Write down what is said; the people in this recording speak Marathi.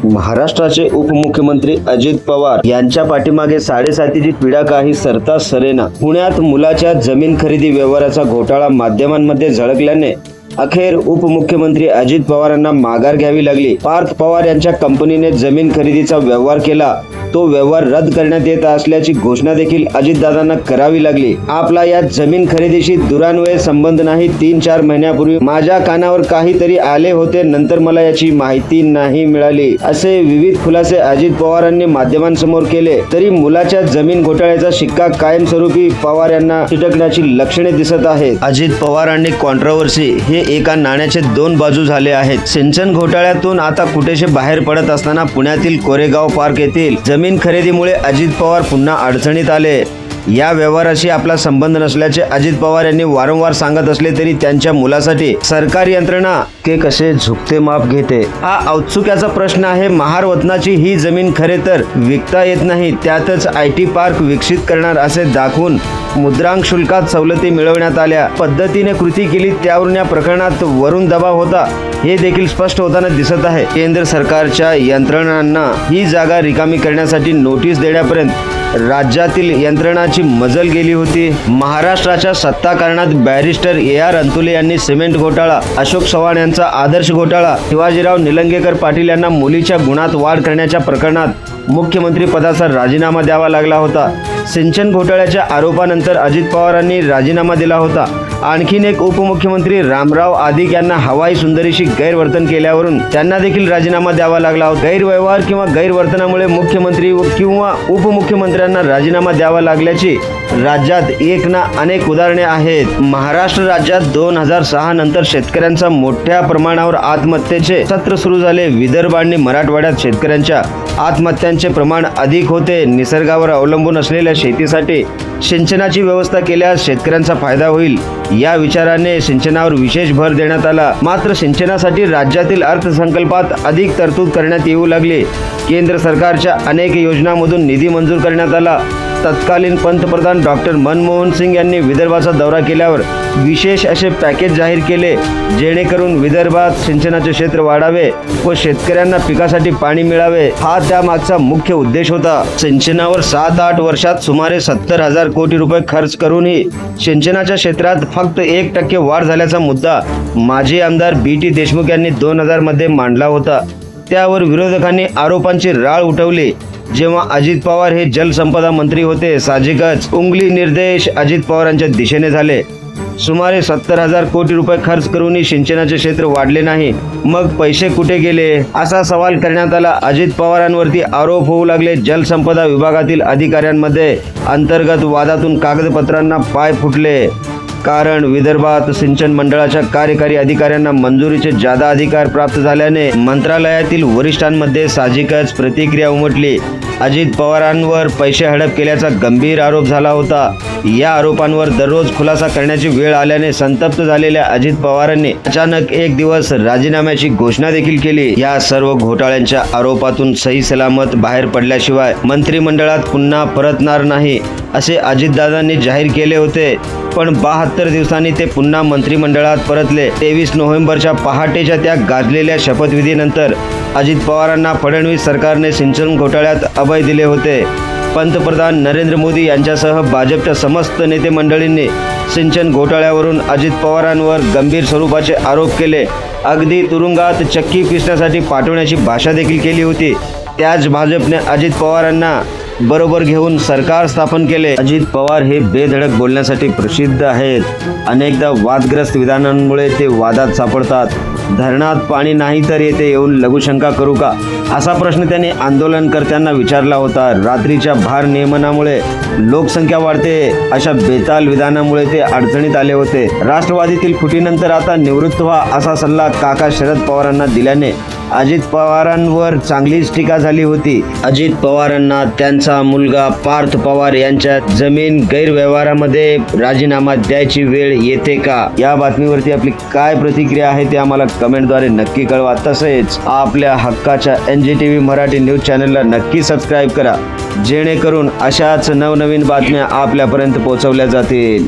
महाराष्ट्राचे उपमुख्यमंत्री अजित पवार यांच्या पाठीमागे साडेसातीची पीडा काही सरता सरेना। पुण्यात मुलाच्या जमीन खरेदी व्यवहाराचा घोटाळा माध्यमांमध्ये झळकल्याने अखेर उपमुख्यमंत्री अजित पवारांना माघार घ्यावी लागली। पार्थ पवार यांच्या कंपनीने जमीन खरेदीचा व्यवहार केला, तो व्यवहार रद्द करण्यात येत असल्याची घोषणा देखील अजितदादांना करावी लागली। आपला या जमीन खरेदीशी दुरान्वये संबंध नाही। 3-4 महिन्यापूर्वी माझ्या कानावर काहीतरी आले होते, नंतर मला याची माहिती नाही मिळाली, असे विविध खुलासे अजित पवारांनी माध्यमांसमोर केले। तरी मुलाच्या जमीन घोटाळ्याचा शिक्का कायमस्वरूपी पवार यांना चिटकण्याची लक्षणे दिसत आहेत। अजित पवार आणि कॉन्ट्रोवर्सी हे एका नाण्याचे 2 बाजू झाले आहेत। सिंचन घोटाळ्यातून आता कुठेशे बाहेर पडत असताना पुण्यातील कोरेगाव पार्क येथील जमीन खरेदीमुळे अजित पवार पुन्हा अडचणीत आले। या व्यवहाराशी आपला संबंध नसल्याचे अजित पवार यांनी वारंवार सांगत असले तरी त्यांच्या मुलासाठी सरकारी यंत्रणा के कसे झुकते माप घेते, हा औत्सुक्याचा प्रश्न आहे। महारवतनाची ही जमीन खरे तर विकता येत नाही, त्यातच IT पार्क विकसित करणार असे दाखवून मुद्रांक शुल्कात सवलती मिळवण्यात आल्या पद्धतीने कृती केली, त्यावरून या प्रकरणात वरून दबाव होता हे देखील स्पष्ट होताना दिसत आहे। केंद्र सरकारच्या यंत्रणांना ही जागा रिकामी करण्यासाठी नोटीस देण्यापर्यंत राज्यातील यंत्रणाची मजल गेली होती। महाराष्ट्राच्या सत्ताकारणात बॅरिस्टर AR अंतुले यांनी सिमेंट घोटाळा, अशोक चव्हाण यांचा आदर्श घोटाळा, शिवाजीराव निलंगेकर पाटील यांना मुलीच्या गुणात वाढ करण्याच्या प्रकरणात मुख्यमंत्री पदाचा राजीनामा द्यावा लागला होता। सिंचन घोटाळ्याच्या आरोपानंतर अजित पवारांनी राजीनामा दिला होता। आणखीन एक उपमुख्यमंत्री रामराव आदिक यांना हवाई सुंदरीशी गैरवर्तन केल्यावरून त्यांना देखील राजीनामा द्यावा लागला होता। गैरव्यवहार किंवा गैरवर्तनामुळे मुख्यमंत्री किंवा उपमुख्यमंत्र्यांना राजीनामा द्यावा लागल्याची राज्यात एक ना अनेक उदाहरणे आहेत। महाराष्ट्र राज्यात 2006 नंतर शेतकऱ्यांचा मोठ्या प्रमाणावर आत्महत्येचे सत्र सुरू झाले। विदर्भ आणि मराठवाड्यात शेतकऱ्यांच्या आत्महत्यांचे प्रमाण अधिक होते। निसर्गावर अवलंबून असलेल्या शेतीसाठी सिंचनाची व्यवस्था केल्यास शेतकऱ्यांचा फायदा होईल या विचाराने सिंचनावर विशेष भर देण्यात आला। मात्र सिंचनासाठी राज्यातील अर्थसंकल्पात अधिक तरतूद करण्यात येऊ लागली। केंद्र सरकारच्या अनेक योजनांमधून निधी मंजूर करण्यात आला। तत्कालीन पंतप्रधान डॉक्टर मनमोहन सिंग यांनी विदर्भाचा दौरा केल्यावर विशेष असे पॅकेज जाहीर केले, जेणेकरून विदर्भात सिंचनाचे क्षेत्र वाढावे व शेतकऱ्यांना पिकासाठी पाणी मिळावे, हा त्यामागचा मुख्य उद्देश होता। सिंचनावर 7-8 वर्षात सुमारे 70,000 कोटी रुपये खर्च करूनही सिंचनाच्या क्षेत्रात फक्त 1% वाढ झाल्याचा मुद्दा माजी आमदार BT देशमुख यांनी 2000 मध्ये मांडला होता। त्यावर विरोधकांनी आरोपांची राळ उठवली। जेव्हा अजित पवार हे जलसंपदा मंत्री होते, साहजिकच उंगली निर्देश अजित पवारांच्या दिशेने झाले। सुमारे 70,000 कोटी रुपये खर्च करूनही सिंचनाचे क्षेत्र वाढले नाही, मग पैसे कुठे गेले असा सवाल करण्यात आला। अजित पवारांवरती आरोप होऊ लागले। जलसंपदा विभागातील अधिकाऱ्यांमध्ये अंतर्गत वादातून कागदपत्रांना पाय फुटले, कारण विदर्भात सिंचन मंडळाच्या कार्यकारी अधिकाऱ्यांना मंजुरीचे जादा अधिकार प्राप्त झाल्याने मंत्रालयातील वरिष्ठांमध्ये साहजिकच प्रतिक्रिया उमटली। अजित पवारांवर पैसे हडप केल्याचा गंभीर आरोप झाला होता। या आरोपांवर दररोज खुलासा करण्याची वेळ आल्याने संतप्त झालेल्या अजित पवारांनी अचानक एक दिवस राजीनाम्याची घोषणा देखील केली। या सर्व घोटाळ्यांच्या आरोपातून सही सलामत बाहेर पडल्याशिवाय मंत्रिमंडळात पुन्हा परतणार नाही असे अजितदादांनी जाहीर केले होते, पण 72 दिवसांनी ते पुन्हा मंत्रिमंडळात परतले। 23 नोव्हेंबरच्या पहाटेच्या त्या गाजलेल्या शपथविधीनंतर अजित पवारांना फडणवीस सरकारने सिंचन घोटाळ्यात अभय दिले होते। पंतप्रधान नरेंद्र मोदी यांच्यासह भाजपच्या समस्त नेते मंडळींनी सिंचन घोटाळ्यावरून अजित पवारांवर गंभीर स्वरूपाचे आरोप केले। अगदी तुरुंगात चक्की पिसण्यासाठी पाठवण्याची भाषा देखील केली होती। त्याच भाजपने अजित पवारांना बरोबर घेऊन सरकार स्थापन केले। अजित पवार हे बेधडक बोलण्यासाठी प्रसिद्ध आहेत। अनेकदा वादग्रस्त विधानांमुळे ते वादात सापडतात। धरणात पाणी नाही तर येथे येऊन लघुशंका करू का, असा प्रश्न त्यांनी आंदोलनकर्त्यांना विचारला होता। रात्रीच्या भार नियमनामुळे लोकसंख्या वाढते अशा बेताल विधानामुळे ते अडचणीत आले होते। राष्ट्रवादीतील फुटीनंतर आता निवृत्त व्हा असा सल्ला काका शरद पवारांना दिल्याने अजित पवारांवर चांगलीच टीका झाली होती। अजित पवारांना त्यांचा मुलगा पार्थ पवार यांच्या जमीन गैरव्यवहारामध्ये राजीनामा द्यायची वेळ येते का, या बातमीवरती आपली काय प्रतिक्रिया आहे ते आम्हाला कमेंटद्वारे नक्की कळवा। तसेच आपल्या हक्काच्या NGTV मराठी न्यूज चॅनलला नक्की सबस्क्राईब करा, जेणेकरून अशाच नवनवीन बातम्या आपल्यापर्यंत पोहोचवल्या जातील।